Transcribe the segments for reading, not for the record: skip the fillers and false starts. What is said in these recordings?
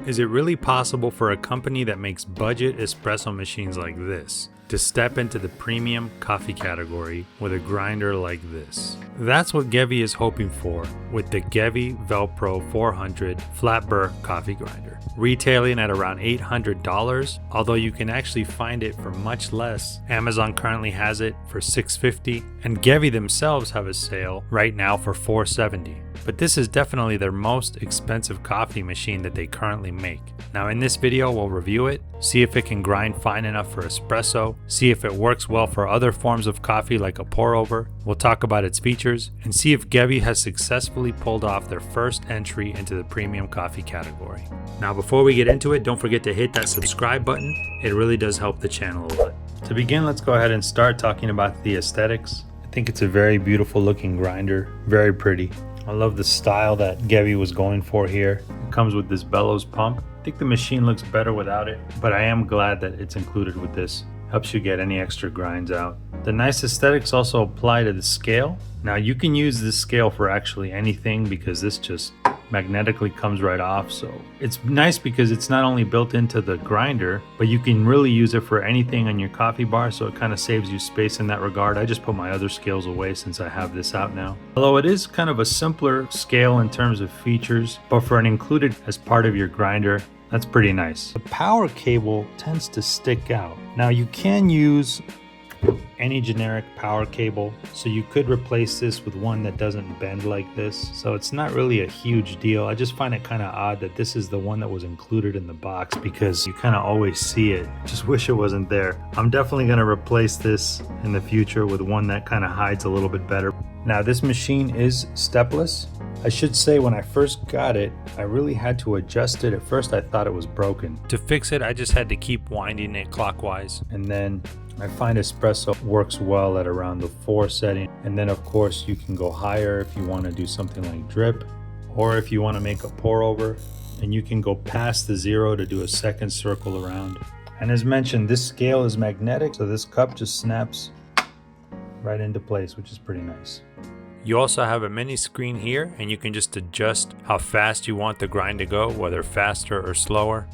Is it really possible for a company that makes budget espresso machines like this to step into the premium coffee category with a grinder like this? That's what Gevi is hoping for with the Gevi VelPro 400 flat burr coffee grinder. Retailing at around $800, although you can actually find it for much less. Amazon currently has it for $650, and Gevi themselves have a sale right now for $470. But this is definitely their most expensive coffee machine that they currently make. Now in this video, we'll review it, see if it can grind fine enough for espresso, see if it works well for other forms of coffee like a pour over. We'll talk about its features and see if Gevi has successfully pulled off their first entry into the premium coffee category. Now before we get into it, don't forget to hit that subscribe button. It really does help the channel a lot. To begin, let's go ahead and start talking about the aesthetics. I think it's a very beautiful looking grinder, very pretty. I love the style that Gevi was going for here. It comes with this bellows pump. I think the machine looks better without it, but I am glad that it's included with this. Helps you get any extra grinds out. The nice aesthetics also apply to the scale. Now you can use this scale for actually anything because this just magnetically comes right off. So it's nice because it's not only built into the grinder, but you can really use it for anything on your coffee bar. So it kind of saves you space in that regard. I just put my other scales away since I have this out now. Although it is kind of a simpler scale in terms of features, but for an included as part of your grinder, that's pretty nice. The power cable tends to stick out. Now you can use any generic power cable, so you could replace this with one that doesn't bend like this. So it's not really a huge deal. I just find it kind of odd that this is the one that was included in the box because you kind of always see it. Just wish it wasn't there. I'm definitely going to replace this in the future with one that kind of hides a little bit better. Now this machine is stepless. I should say when I first got it, I really had to adjust it. At first I thought it was broken. To fix it, I just had to keep winding it clockwise. And then I find espresso works well at around the 4 setting. And then of course you can go higher if you want to do something like drip, or if you want to make a pour over, and you can go past the 0 to do a second circle around. And as mentioned, this scale is magnetic, so this cup just snaps right into place, which is pretty nice. You also have a mini screen here, and you can just adjust how fast you want the grind to go, whether faster or slower.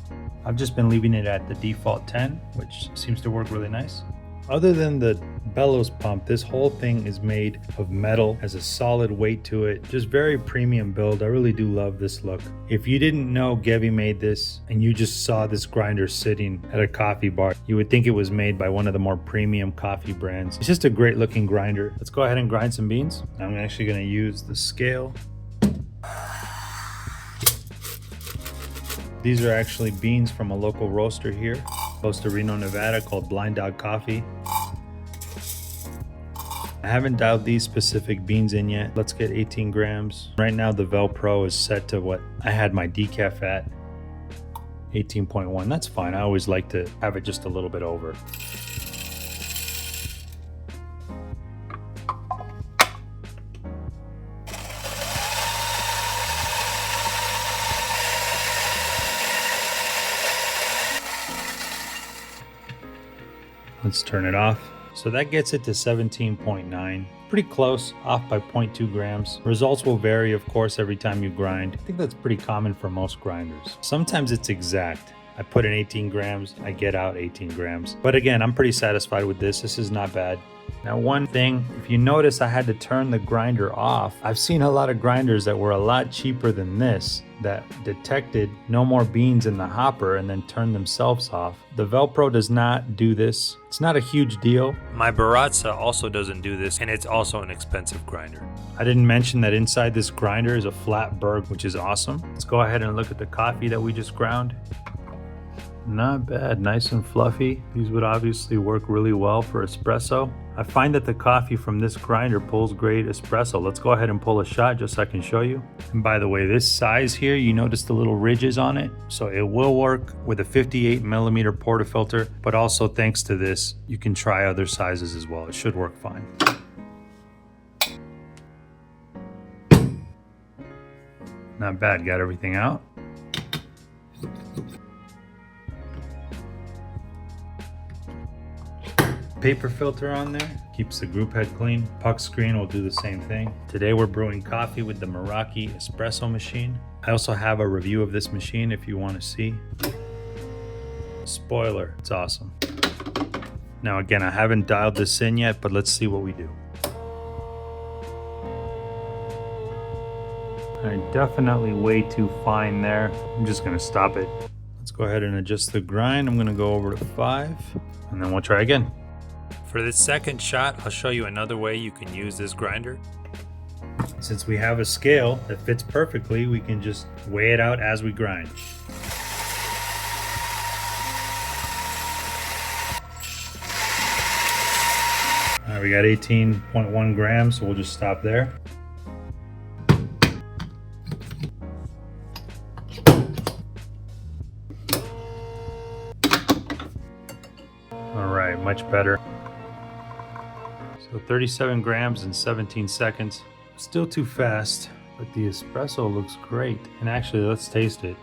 I've just been leaving it at the default 10, which seems to work really nice. Other than the bellows pump, this whole thing is made of metal, has a solid weight to it, just very premium build. I really do love this look. If you didn't know Gevi made this and you just saw this grinder sitting at a coffee bar, you would think it was made by one of the more premium coffee brands. It's just a great looking grinder. Let's go ahead and grind some beans. I'm actually going to use the scale. These are actually beans from a local roaster here, close to Reno, Nevada, called Blind Dog Coffee. I haven't dialed these specific beans in yet. Let's get 18 grams. Right now the VelPro is set to what I had my decaf at, 18.1. That's fine. I always like to have it just a little bit over. Let's turn it off. So that gets it to 17.9. Pretty close, off by 0.2 grams. Results will vary, of course, every time you grind. I think that's pretty common for most grinders. Sometimes it's exact. I put in 18 grams, I get out 18 grams. But again, I'm pretty satisfied with this. This is not bad. Now one thing, if you notice, I had to turn the grinder off. I've seen a lot of grinders that were a lot cheaper than this that detected no more beans in the hopper and then turned themselves off. The VelPro does not do this. It's not a huge deal. My Baratza also doesn't do this, and it's also an expensive grinder. I didn't mention that inside this grinder is a flat burr, which is awesome. Let's go ahead and look at the coffee that we just ground. Not bad, nice and fluffy. These would obviously work really well for espresso. I find that the coffee from this grinder pulls great espresso. Let's go ahead and pull a shot just so I can show you. And by the way, this size here, you notice the little ridges on it. So it will work with a 58mm portafilter, but also thanks to this, you can try other sizes as well. It should work fine. Not bad, got everything out. Paper filter on there, keeps the group head clean. Puck screen will do the same thing. Today we're brewing coffee with the Meraki espresso machine. I also have a review of this machine if you want to see. Spoiler, it's awesome. Now again, I haven't dialed this in yet, but let's see what we do. Alright, definitely way too fine there. I'm just gonna stop it. Let's go ahead and adjust the grind. I'm gonna go over to 5, and then we'll try again. For this second shot, I'll show you another way you can use this grinder. Since we have a scale that fits perfectly, we can just weigh it out as we grind. All right, we got 18.1 grams, so we'll just stop there. All right, much better. So 37 grams in 17 seconds. Still too fast, but the espresso looks great. And actually, let's taste it.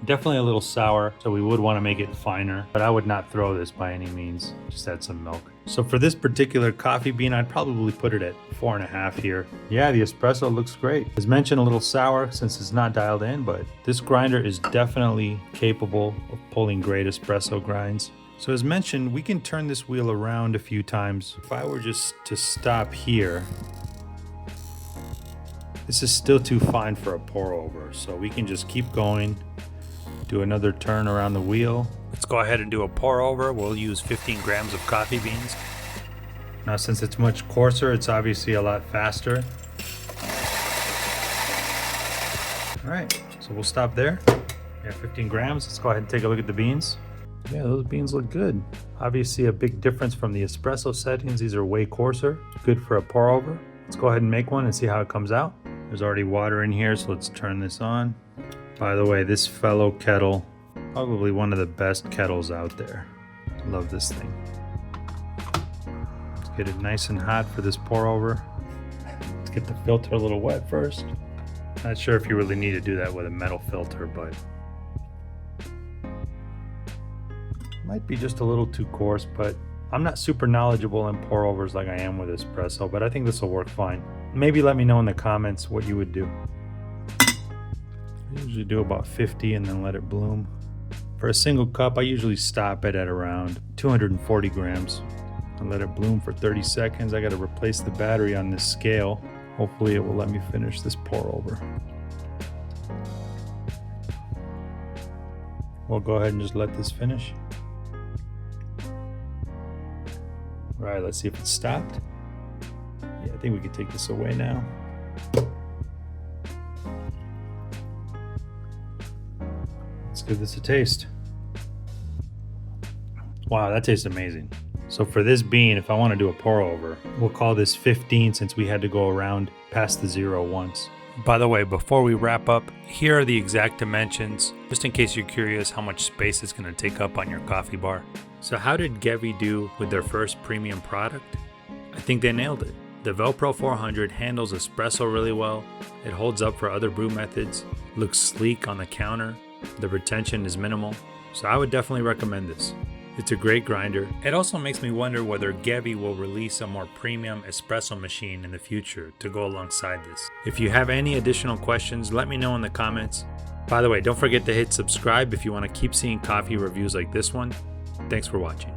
Definitely a little sour, so we would want to make it finer, but I would not throw this by any means. Just add some milk. So for this particular coffee bean, I'd probably put it at 4.5 here. Yeah, the espresso looks great. As mentioned, a little sour since it's not dialed in, but this grinder is definitely capable of pulling great espresso grinds. So as mentioned, we can turn this wheel around a few times. If I were just to stop here, this is still too fine for a pour over. So we can just keep going, do another turn around the wheel. Let's go ahead and do a pour over. We'll use 15 grams of coffee beans. Now since it's much coarser, it's obviously a lot faster. All right, so we'll stop there. Yeah, 15 grams. Let's go ahead and take a look at the beans. Yeah, those beans look good. Obviously a big difference from the espresso settings. These are way coarser. Good for a pour over. Let's go ahead and make one and see how it comes out. There's already water in here, so let's turn this on. By the way, this fellow kettle, probably one of the best kettles out there. Love this thing. Let's get it nice and hot for this pour over. Let's get the filter a little wet first. Not sure if you really need to do that with a metal filter, but might be just a little too coarse, but I'm not super knowledgeable in pour overs like I am with espresso, but I think this will work fine. Maybe let me know in the comments what you would do. I usually do about 50 and then let it bloom. For a single cup, I usually stop it at around 240 grams. I let it bloom for 30 seconds. I got to replace the battery on this scale. Hopefully it will let me finish this pour over. We'll go ahead and just let this finish. All right, let's see if it's stopped. Yeah, I think we can take this away now. Let's give this a taste. Wow, that tastes amazing. So for this bean, if I want to do a pour over, we'll call this 15 since we had to go around past the 0 once. By the way, before we wrap up, here are the exact dimensions, just in case you're curious how much space it's going to take up on your coffee bar. So how did Gevi do with their first premium product? I think they nailed it. The VelPro 400 handles espresso really well, it holds up for other brew methods, looks sleek on the counter, the retention is minimal, so I would definitely recommend this. It's a great grinder. It also makes me wonder whether Gevi will release a more premium espresso machine in the future to go alongside this. If you have any additional questions, let me know in the comments. By the way, don't forget to hit subscribe if you want to keep seeing coffee reviews like this one. Thanks for watching.